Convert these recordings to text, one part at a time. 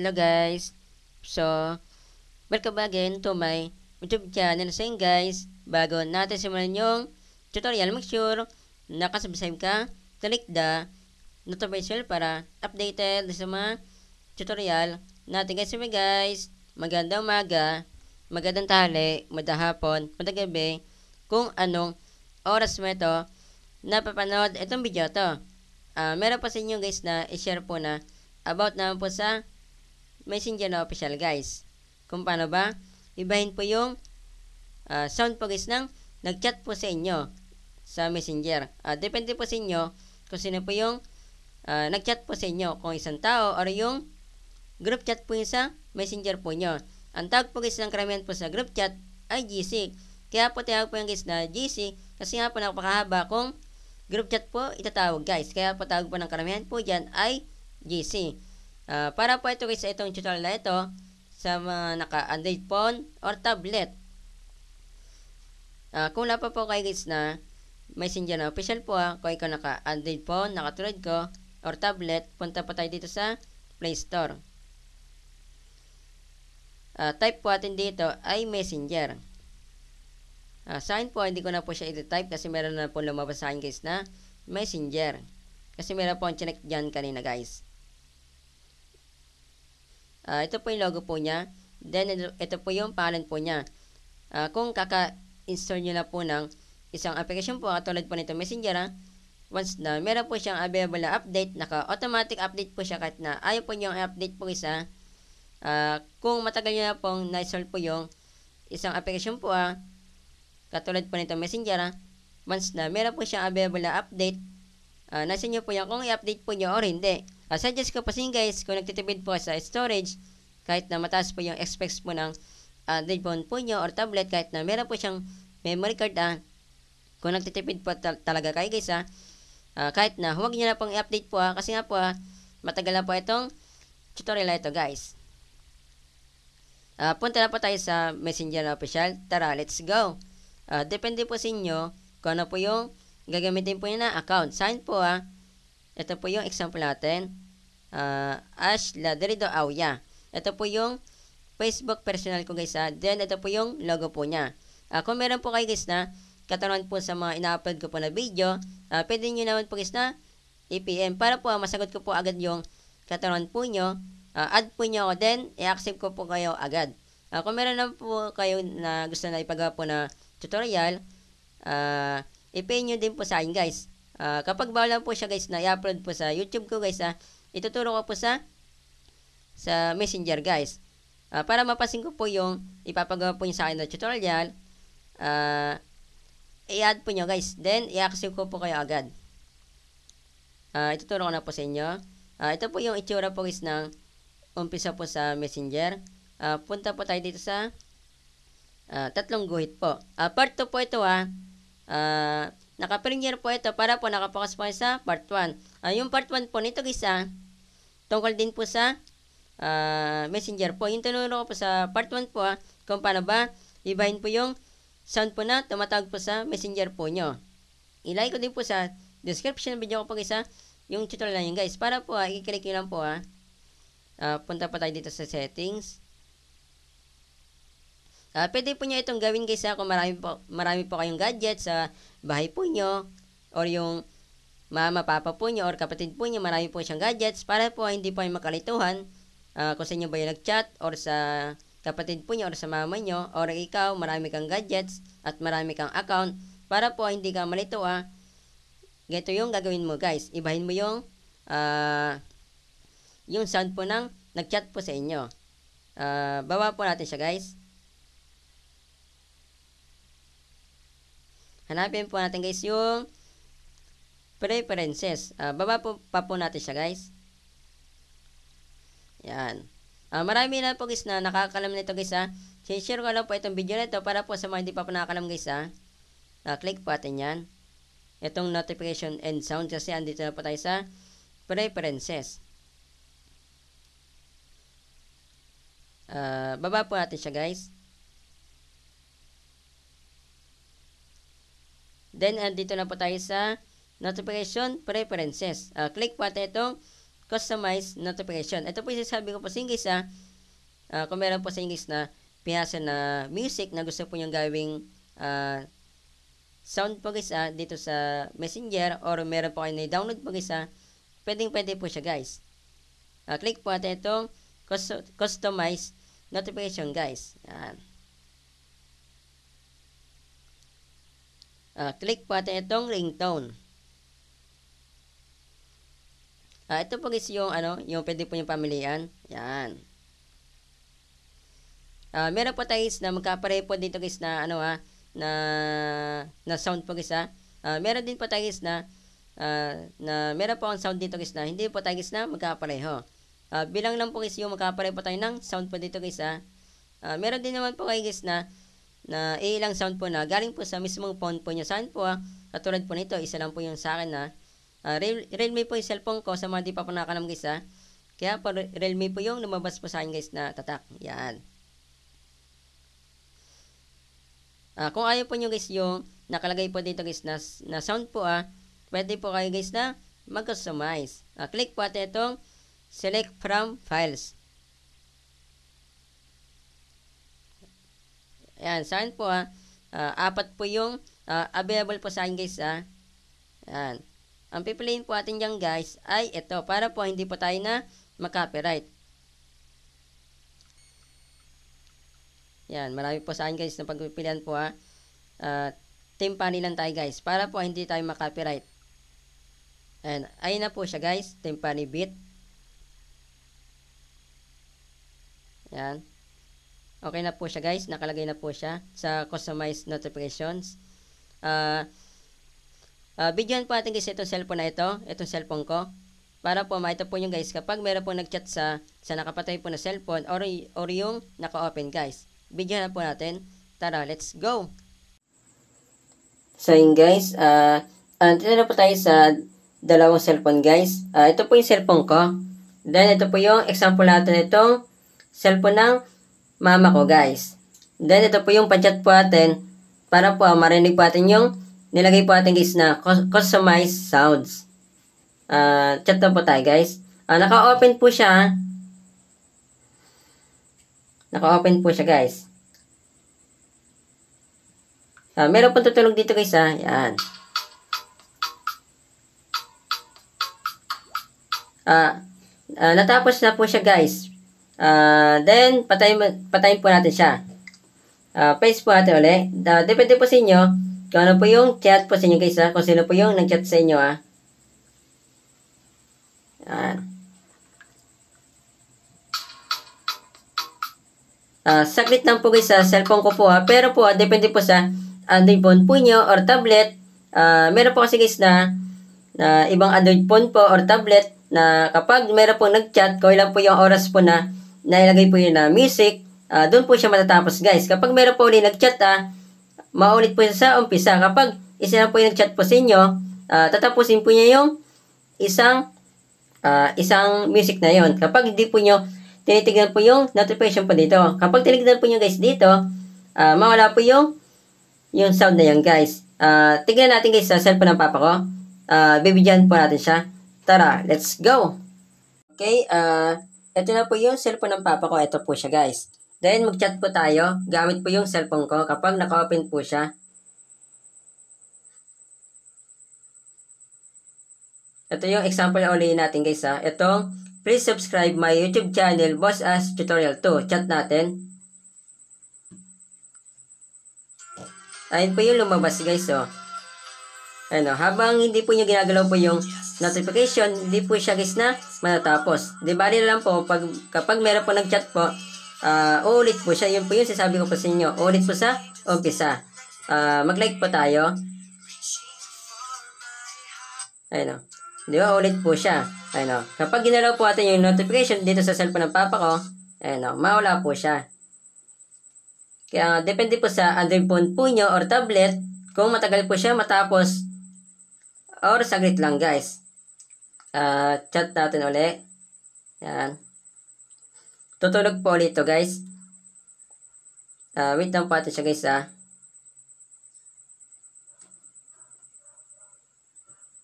Hello guys. So, welcome again to my YouTube channel. So yun guys, bago natin simulan yung tutorial, make sure nakasubscribe ka, click the notification para updated sa mga tutorial natin guys. So guys, magandang umaga, magandang tanghali, magandang hapon, magandang gabi, kung anong oras mo ito napapanood itong video to. Meron pa sa inyo guys na i-share po na about naman po sa Messenger na official guys. Kung paano ba ibahin po yung sound po guys ng nag-chat po sa inyo sa Messenger. Depende po sa inyo kung sino po yung nag-chat po sa inyo. Kung isang tao or yung group chat po yung sa Messenger po nyo. Ang tawag po guys ng karamihan po sa group chat ay GC. Kaya po tawag po yung guys na GC kasi nga po napakahaba kung group chat po itatawag guys. Kaya po tawag po ng karamihan po dyan ay GC. Para po ito guys sa itong tutorial na ito sa mga naka-Android phone or tablet. Kung wala pa po kayo guys na Messenger na official po kung ikaw naka-Android phone, nakatulad ko, or tablet, punta po tayo dito sa Play Store. Type po natin dito ay Messenger. Sa akin po, hindi ko na po siya i-type kasi meron na po lumabas sa akin guys na Messenger. Kasi meron po ang chinek dyan kanina guys. Ito po yung logo po niya. Then, ito po yung pangalan po niya. Kung kaka-install nyo na po ng isang application po, katulad po nito Messenger, once na meron po siyang available na update, naka-automatic update po siya kahit na ayaw po nyo i-update po isa. Kung matagal nyo na pong na-install po yung isang application po, katulad po nito Messenger, once na meron po siyang available na update, nasa inyo po yan kung i-update po nyo or hindi. Suggest ko po sa inyo guys, kung nagtitipid po sa storage, kahit na mataas po yung specs po ng Android phone po nyo or tablet, kahit na meron po siyang memory card, kung nagtitipid po talaga kayo guys, kahit na huwag nyo na pong i-update po, kasi nga po matagal na po itong tutorial na ito guys. Punta na po tayo sa Messenger na official. Tara, let's go. Depende po sa inyo kung ano po yung gagamitin po nyo na account. Sa akin po ito po yung example natin. Ash Ladrido Auya. Ito po yung Facebook personal ko guys. Then ito po yung logo po niya. Kung meron po kayo guys na katanungan po sa mga ina-upload ko po na video, pwede nyo naman po guys na i-PM para po masagot ko po agad yung katanungan po nyo. Add po nyo ako, then i-accept ko po kayo agad. Kung meron naman po kayo na gusto na ipagawa po na tutorial, i-pay nyo din po sa akin guys. Kapag bawal lang po siya guys na i-upload po sa YouTube ko guys, ituturo ko po sa Messenger guys. Para mapasin ko po yung ipapagawa po nyo sa akin na tutorial, i-add po nyo guys. Then, i-accept ko po kayo agad. Ituturo ko na po sa inyo. Ito po yung itsura po guys ng umpisa po sa Messenger. Punta po tayo dito sa tatlong guhit po. Part 2 po ito naka-premiere po ito para po nakapokus po sa part 1. Yung part 1 po nito guys, tungkol din po sa Messenger po. Yung tinuro ko po sa part 1 po, kung paano ba ibahin po yung sound po na tumatawag po sa Messenger po nyo. Ilagay ko din po sa description video ko po guys, yung tutorial na yun guys. Para po, i-click nyo lang po punta po tayo dito sa settings. Pwede po nyo itong gawin guys kung marami po kayong gadget sa bahay po nyo, or yung mama, papa po nyo, or kapatid po nyo, marami po siyang gadgets, para po hindi po kayo makalituhan kung sa inyo ba yung nag-chat, or sa kapatid po nyo, or sa mama nyo, or ikaw, marami kang gadgets, at marami kang account, para po hindi ka malito. Ganito yung gagawin mo guys, ibahin mo yung sound po ng nag-chat po sa inyo. Baba po natin siya guys. Hanapin po natin guys yung preferences. Baba po pa po natin siya guys. Yan. Marami na po guys na nakakalam nito guys. Share ko lang po itong video na ito para po sa mga hindi pa po nakakalam guys. Click po natin yan. Itong notification and sound kasi andito na po tayo sa preferences. Baba po natin siya guys. Then, andito na po tayo sa notification preferences. Click po natin itong customize notification. Ito po yung sabi ko po sa English kung meron po sa English na pihasa na music na gusto po yung gawing sound po guys dito sa Messenger or meron po kayo na-download po guys pwede po siya guys. Click po natin itong customize notification guys. Yan. Click po natin itong ringtone. Ito po guys yung yung pwede po yung pamilian. Yan. Meron po tayo guys na magkapareho po dito guys na na sound po guys meron din po tayo guys na meron po ang sound dito guys na hindi po tayo guys na magkapareho. Bilang lang po guys yung magkapareho po tayo ng sound po dito guys meron din naman po kayo guys na ilang sound po na galing po sa mismong phone po nyo. Saan po katulad po nito, isa lang po yung sa akin Realme po yung cellphone ko sa mga di pa po nakakanam guys kaya po Realme po yung lumabas po sa akin guys na tatak. Yan. Kung ayaw po nyo guys yung nakalagay po dito guys na sound po pwede po kayo guys na mag-customize. Click po natin itong select from files. Yan, saan po apat po yung available po sa akin guys Yan. Ang pipiliin po natin dyan guys ay ito para po hindi po tayo na mag-copyright. Yan, marami po sa akin guys na pagpipilian po timpani lang tayo guys para po hindi tayo mag-copyright. And ayun na po siya guys, timpani beat. Yan. Okay na po siya guys, nakalagay na po siya sa customized notifications. Bigyan po natin guys itong cellphone na itong cellphone ko. Para po makita po nyo guys kapag meron po nag-chat sa nakapatay po na cellphone or yung naka-open guys. Bigyan na po natin. Tara, let's go! So yun guys, dito na po tayo sa dalawang cellphone guys. Ito po yung cellphone ko. Then ito po yung example natin itong cellphone ng mama ko guys. Then ito po yung pa-chat po natin para po marinig po natin yung nilagay po natin guys na customized sounds. Chat na po tayo guys. Naka-open po siya. Naka-open po siya guys. Meron pong tutulog dito guys Yan. Natapos na po siya guys. Then patayin po natin siya. Paste po natin ulit. Depende po sa inyo kung ano po yung chat po sa inyo guys kung sino po yung nag-chat sa inyo Yan. Saglit lang po guys sa cellphone ko po pero po depende po sa Android phone po nyo or tablet. Meron po kasi guys na ibang Android phone po or tablet na kapag meron po nag-chat, kung ilan po yung oras po na nailagay po yun na music, doon po siya matatapos guys. Kapag meron po ulit nag-chat maulit po siya sa umpisa. Kapag isa na po yung nag-chat po sa inyo, tatapusin po niya yung isang music na yon. Kapag hindi po nyo tinitignan po yung notification po dito. Kapag tinignan po nyo guys dito, mawala po yung sound na yun guys. Tignan natin guys sa cellphone ng papa ko. Bibigyan po natin siya. Tara, let's go! Okay, ito na po yung cellphone ng papa ko. Ito po siya guys. Then mag-chat po tayo. Gamit po yung cellphone ko kapag naka-open po siya. Ito yung example na ulihin natin guys Itong, please subscribe my YouTube channel, Boss As Tutorial 2. Chat natin. Ayun po yung lumabas guys habang hindi po nyo ginagalaw po yung notification, hindi po siya guys na matatapos. Di ba rin lang po, kapag meron po nag-chat po, uulit po siya. Yun po yung sasabi ko po sa inyo. Uulit po sa umpisa. Mag-like po tayo. Ayun Di ba? Ulit po siya. Ayun Kapag ginalaw po natin yung notification dito sa cellphone ng papa ko, ayun mawala po siya. Kaya depende po sa Android phone po nyo or tablet kung matagal po siya matapos or saglit lang guys. Chat natin ulit. Yan. Tutulog po ulit ito guys. Wait lang po natin siya guys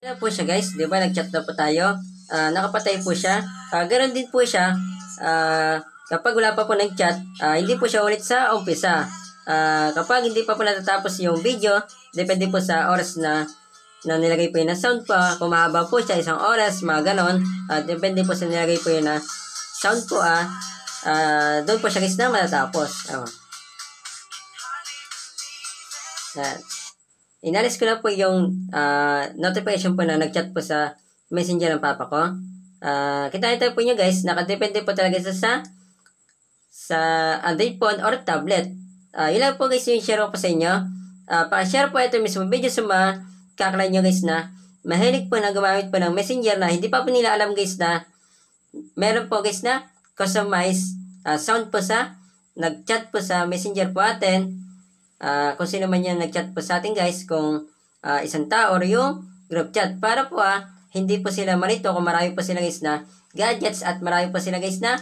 Yan po siya guys. Diba nag-chat na po tayo. nakapatay po siya. Ganoon din po siya, kapag wala pa po nag-chat, hindi po siya ulit sa umpisa. Kapag hindi pa po natatapos yung video, depende po sa oras na nilagay po yun na sound po. Kung mahaba po siya, 1 oras, mga ganon. Depende po sa nilagay po yun na sound po. Doon po siya guys na matatapos. Inalis ko na po yung notification po na nag-chat po sa messenger ng papa ko. Kita po nyo guys, nakadepende po talaga sa Android phone or tablet. Yun lang po guys yung share ko po sa inyo. Pa-share po ito mismo video sa mga kakilala nyo guys na mahilig po na gumamit po ng messenger na hindi pa po nila alam guys na meron po guys na customize sound po sa nag-chat po sa messenger po atin. Kung sino man yan nag-chat po sa atin guys, kung isang tao or yung group chat, para po hindi po sila marito kung marami po sila guys na gadgets at marami po sila guys na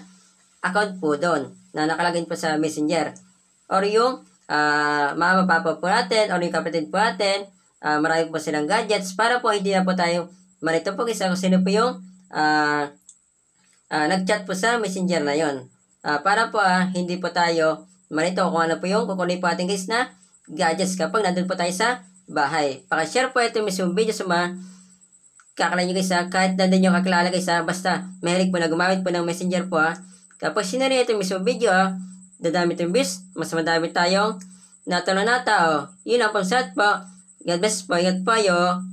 account po doon na nakalagay po sa messenger, or yung mama papa po natin or yung kapatid po natin, marami po silang gadgets, para po hindi na po tayo marito po guys kung sino po yung nag-chat po sa messenger na yon. Para po hindi po tayo marito kung ano po yung kukunin po ating guys na gadgets kapag nandun po tayo sa bahay. Paka-share po ito mismo video sa mga kakilala nyo guys kahit nandun nyo kakilala guys basta mahilig po na gumamit po ng messenger po Kapag sinari ito mismo video dadami itong views, mas madami tayong natalo na tao. Yun ang pang po. God bless po, ingat po kayo.